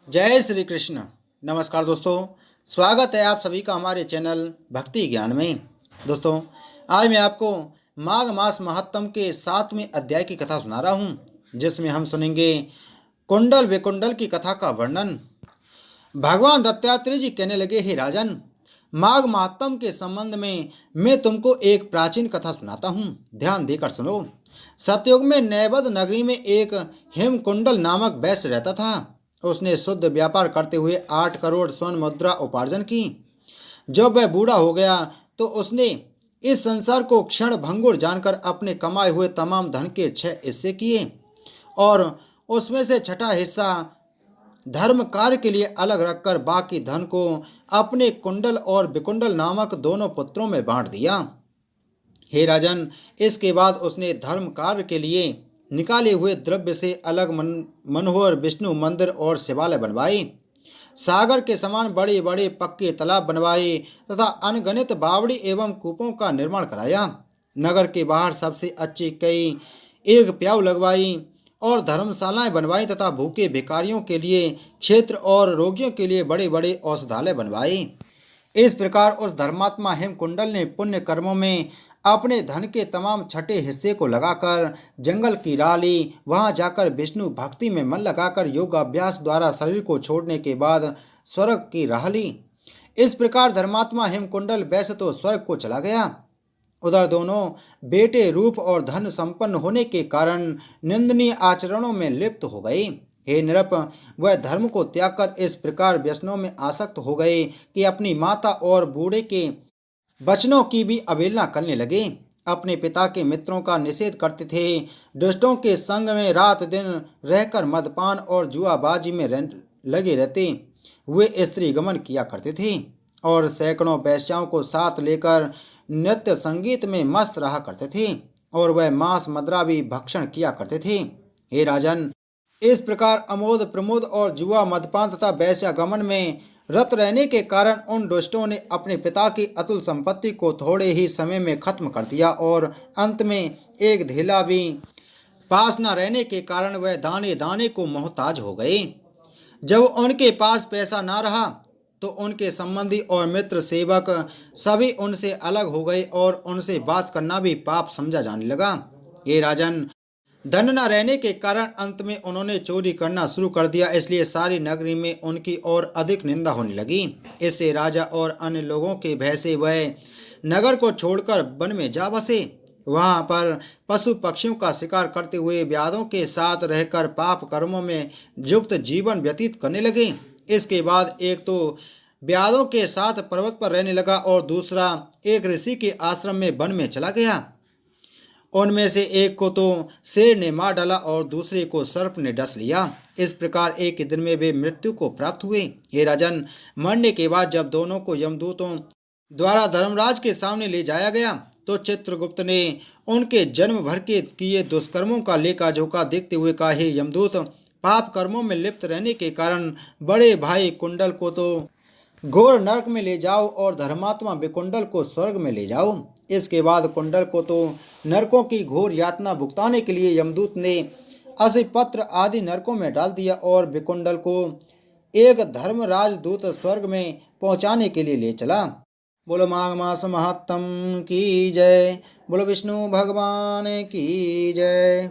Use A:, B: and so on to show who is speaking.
A: जय श्री कृष्ण। नमस्कार दोस्तों, स्वागत है आप सभी का हमारे चैनल भक्ति ज्ञान में। दोस्तों, आज मैं आपको माघ मास महात्म के 7वें अध्याय की कथा सुना रहा हूँ, जिसमें हम सुनेंगे कुंडल विकुंडल की कथा का वर्णन। भगवान दत्तात्रेय जी कहने लगे, हे राजन, माघ महात्म के संबंध में मैं तुमको एक प्राचीन कथा सुनाता हूँ, ध्यान देकर सुनो। सतयुग में नैवद नगरी में एक हेमकुंडल नामक वैश्य रहता था। उसने शुद्ध व्यापार करते हुए 8 करोड़ स्वर्ण मुद्रा उपार्जन की। जब वह बूढ़ा हो गया तो उसने इस संसार को क्षण भंगुर जानकर अपने कमाए हुए तमाम धन के 6 हिस्से किए और उसमें से छठा हिस्सा धर्म कार्य के लिए अलग रखकर बाकी धन को अपने कुंडल और विकुंडल नामक दोनों पुत्रों में बांट दिया। हे राजन, इसके बाद उसने धर्म कार्य के लिए निकाले हुए द्रव्य से अलग मनोहर विष्णु मंदिर और शिवालय बनवाए, सागर के समान बड़े बड़े पक्के तालाब बनवाए तथा अनगणित बावड़ी एवं कूपों का निर्माण कराया। नगर के बाहर सबसे अच्छी कई एक प्याऊ लगवाई और धर्मशालाएं बनवाई तथा भूखे भिखारियों के लिए क्षेत्र और रोगियों के लिए बड़े बड़े औषधालय बनवाए। इस प्रकार उस धर्मात्मा हेमकुंडल ने पुण्य कर्मों में अपने धन के तमाम छठे हिस्से को लगाकर जंगल की राह ली। वहां जाकर विष्णु भक्ति में मन लगाकर योगाभ्यास द्वारा शरीर को छोड़ने के बाद स्वर्ग की राह ली। इस प्रकार धर्मात्मा हेमकुंडल वैसे तो स्वर्ग को चला गया। उधर दोनों बेटे रूप और धन संपन्न होने के कारण निंदनीय आचरणों में लिप्त हो गए। हे नृप, वह धर्म को त्याग कर इस प्रकार व्यसनों में आसक्त हो गए कि अपनी माता और बूढ़े के वचनों की भी अवहेलना करने लगे। अपने पिता के मित्रों का निषेध करते थे, दुष्टों के संग में रात दिन रहकर मदपान और जुआबाजी में लगे रहते हुए स्त्री गमन किया करते थे और सैकड़ों वेश्याओं को साथ लेकर नृत्य संगीत में मस्त रहा करते थे और वह मांस मदिरा भी भक्षण किया करते थे। हे राजन, इस प्रकार अमोद प्रमोद और जुआ मदपान तथा वैश्यागमन में रत रहने के कारण उन दुष्टों ने अपने पिता की अतुल संपत्ति को थोड़े ही समय में खत्म कर दिया और अंत में एक धेला भी पास न रहने के कारण वह दाने दाने को मोहताज हो गए। जब उनके पास पैसा न रहा तो उनके संबंधी और मित्र सेवक सभी उनसे अलग हो गए और उनसे बात करना भी पाप समझा जाने लगा। ये राजन, धन न रहने के कारण अंत में उन्होंने चोरी करना शुरू कर दिया, इसलिए सारी नगरी में उनकी और अधिक निंदा होने लगी। इससे राजा और अन्य लोगों के भय से वह नगर को छोड़कर वन में जा बसे। वहां पर पशु पक्षियों का शिकार करते हुए व्याधों के साथ रहकर पाप कर्मों में युक्त जीवन व्यतीत करने लगे। इसके बाद एक तो व्याधों के साथ पर्वत पर रहने लगा और दूसरा एक ऋषि के आश्रम में वन में चला गया। उनमें से एक को तो शेर ने मार डाला और दूसरे को सर्प ने डस लिया। इस प्रकार एक ही दिन में वे मृत्यु को प्राप्त हुए। हे राजन, मरने के बाद जब दोनों को यमदूतों द्वारा धर्मराज के सामने ले जाया गया तो चित्रगुप्त ने उनके जन्म भर के किए दुष्कर्मों का लेखा जोखा देखते हुए कहा, हे यमदूत, पाप कर्मों में लिप्त रहने के कारण बड़े भाई कुंडल को तो घोर नरक में ले जाओ और धर्मात्मा विकुंडल को स्वर्ग में ले जाओ। इसके बाद कुंडल को तो नरकों की घोर यातना भुगताने के लिए यमदूत ने असिपत्र आदि नरकों में डाल दिया और विकुंडल को एक धर्मराज दूत स्वर्ग में पहुंचाने के लिए ले चला। बोलो माघ मास महात्म की जय। बोलो विष्णु भगवान की जय।